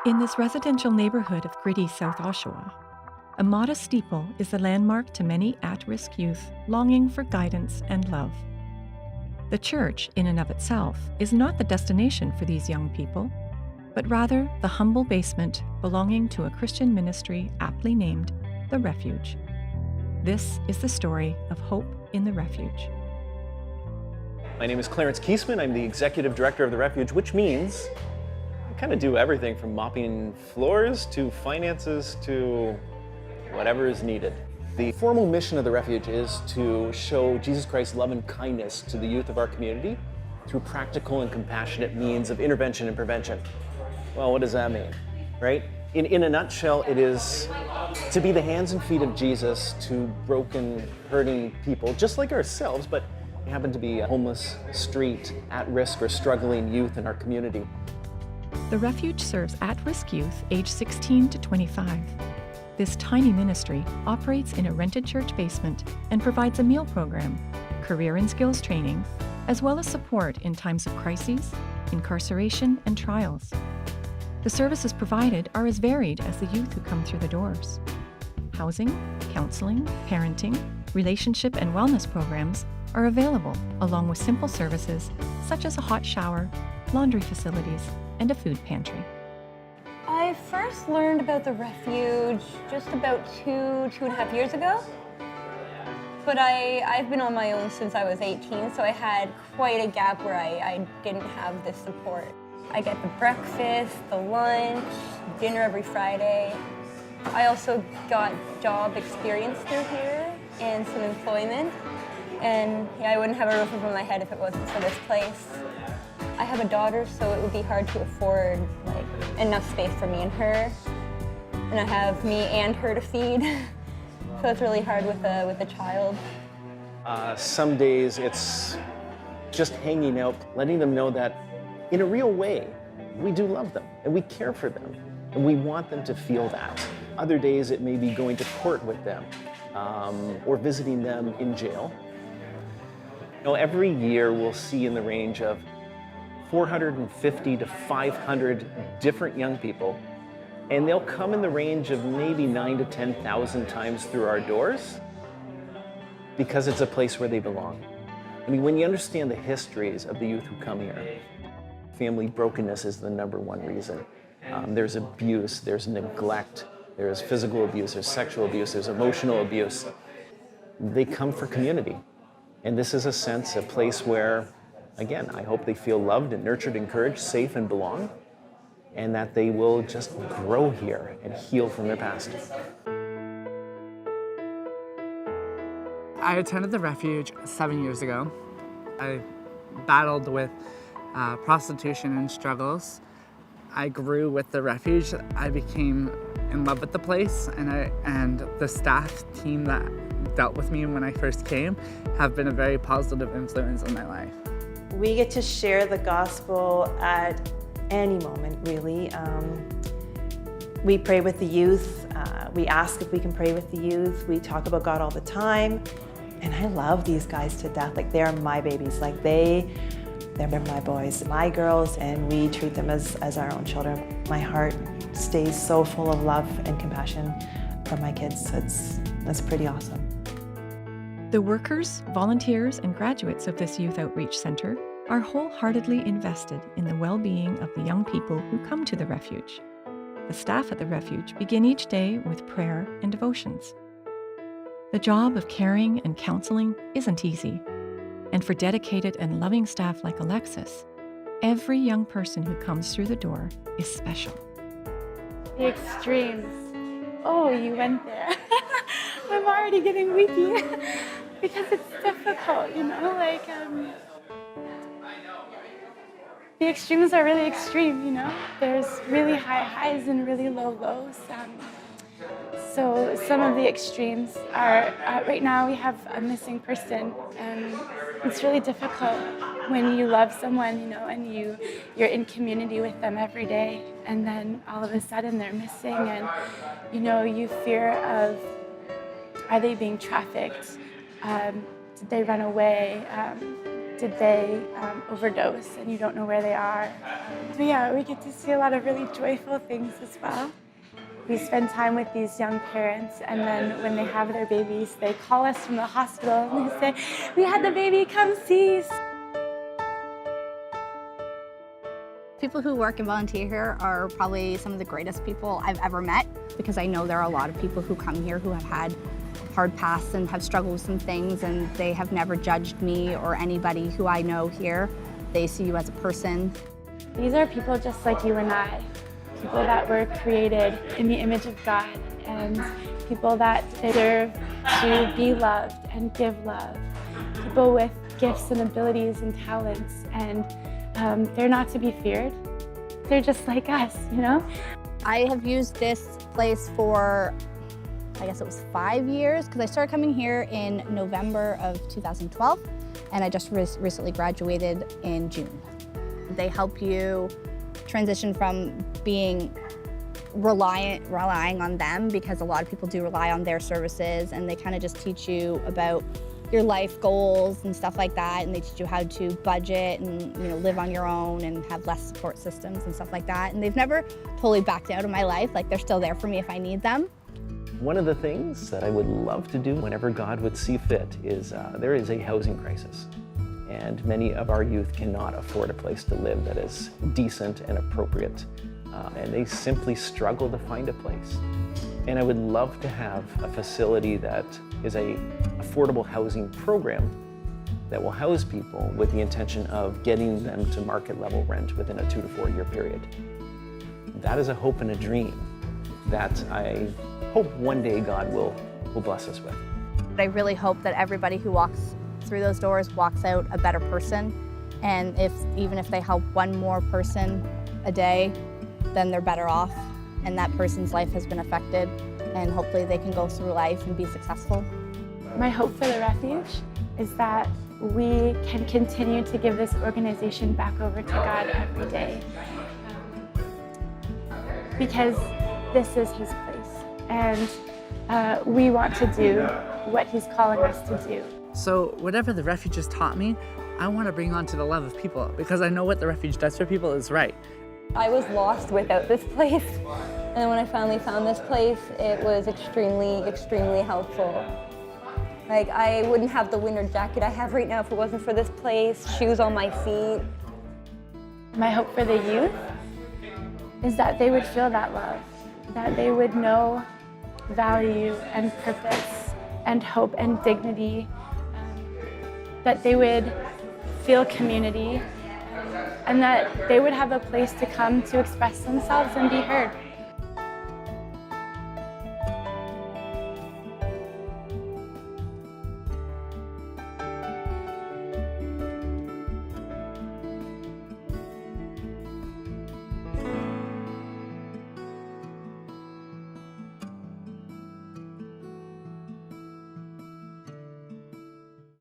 In this residential neighborhood of gritty South Oshawa, a modest steeple is the landmark to many at-risk youth longing for guidance and love. The church, in and of itself, is not the destination for these young people, but rather the humble basement belonging to a Christian ministry aptly named the Refuge. This is the story of hope in the Refuge. My name is Clarence Kiesman. I'm the executive director of the Refuge, which means I kind of do everything from mopping floors to finances to whatever is needed. The formal mission of the Refuge is to show Jesus Christ's love and kindness to the youth of our community through practical and compassionate means of intervention and prevention. Well, what does that mean, right? In a nutshell, it is to be the hands and feet of Jesus to broken, hurting people, just like ourselves, but we happen to be a homeless, street, at-risk, or struggling youth in our community. The Refuge serves at-risk youth aged 16 to 25. This tiny ministry operates in a rented church basement and provides a meal program, career and skills training, as well as support in times of crises, incarceration, and trials. The services provided are as varied as the youth who come through the doors. Housing, counseling, parenting, relationship, and wellness programs are available, along with simple services such as a hot shower, laundry facilities, and a food pantry. I first learned about the Refuge just about two and a half years ago. But I've been on my own since I was 18, so I had quite a gap where I didn't have this support. I get the breakfast, the lunch, dinner every Friday. I also got job experience through here and some employment. And yeah, I wouldn't have a roof over my head if it wasn't for this place. I have a daughter, so it would be hard to afford enough space for me and her. And I have me and her to feed. So it's really hard with a child. Some days it's just hanging out, letting them know that in a real way, we do love them and we care for them and we want them to feel that. Other days it may be going to court with them or visiting them in jail. You know, every year we'll see in the range of 450 to 500 different young people, and they'll come in the range of maybe 9,000 to 10,000 times through our doors because it's a place where they belong. I mean, when you understand the histories of the youth who come here, family brokenness is the number one reason. There's abuse, there's neglect, there's physical abuse, there's sexual abuse, there's emotional abuse. They come for community. And this is a place where, again, I hope they feel loved and nurtured, encouraged, safe and belong, and that they will just grow here and heal from their past. I attended the Refuge 7 years ago. I battled with prostitution and struggles. I grew with the Refuge. I became in love with the place, and the staff team that dealt with me when I first came have been a very positive influence in my life. We get to share the gospel at any moment, really. We pray with the youth. We ask if we can pray with the youth. We talk about God all the time. And I love these guys to death. Like, they are my babies. Like, they're my boys, my girls, and we treat them as our own children. My heart stays so full of love and compassion for my kids. That's pretty awesome. The workers, volunteers, and graduates of this Youth Outreach Center are wholeheartedly invested in the well-being of the young people who come to the Refuge. The staff at the Refuge begin each day with prayer and devotions. The job of caring and counseling isn't easy, and for dedicated and loving staff like Alexis, every young person who comes through the door is special. The extremes. Oh, you went there. I'm already getting weepy because it's difficult, you know, the extremes are really extreme, you know. There's really high highs and really low lows. So some of the extremes are, right now we have a missing person, and it's really difficult when you love someone, you know, and you're in community with them every day, and then all of a sudden they're missing, and, you know, you fear of, are they being trafficked? Did they run away? Did they overdose and you don't know where they are? So yeah, we get to see a lot of really joyful things as well. We spend time with these young parents, and then when they have their babies, they call us from the hospital and they say, "We had the baby, come see." People who work and volunteer here are probably some of the greatest people I've ever met, because I know there are a lot of people who come here who have had hard pasts and have struggled with some things, and they have never judged me or anybody who I know here. They see you as a person. These are people just like you and I, people that were created in the image of God, and people that deserve to be loved and give love. People with gifts and abilities and talents, and they're not to be feared. They're just like us, you know? I have used this place for, I guess it was 5 years, because I started coming here in November of 2012, and I just recently graduated in June. They help you transition from being relying on them, because a lot of people do rely on their services, and they kind of just teach you about your life goals and stuff like that, and they teach you how to budget and live on your own and have less support systems and stuff like that. And they've never totally backed out of my life. Like, they're still there for me if I need them. One of the things that I would love to do whenever God would see fit is there is a housing crisis, and many of our youth cannot afford a place to live that is decent and appropriate, and they simply struggle to find a place. And I would love to have a facility that is a affordable housing program that will house people with the intention of getting them to market level rent within a 2 to 4 year period. That is a hope and a dream that I hope one day God will bless us with. I really hope that everybody who walks through those doors walks out a better person, and even if they help one more person a day, then they're better off, and that person's life has been affected, and hopefully they can go through life and be successful. My hope for the Refuge is that we can continue to give this organization back over to God every day, because this is His place, and we want to do what He's calling us to do. So whatever the Refuge has taught me, I want to bring on to the love of people, because I know what the Refuge does for people is right. I was lost without this place, and when I finally found this place, it was extremely, extremely helpful. Like, I wouldn't have the winter jacket I have right now if it wasn't for this place, shoes on my feet. My hope for the youth is that they would feel that love, that they would know value and purpose and hope and dignity, that they would feel community, and that they would have a place to come to express themselves and be heard.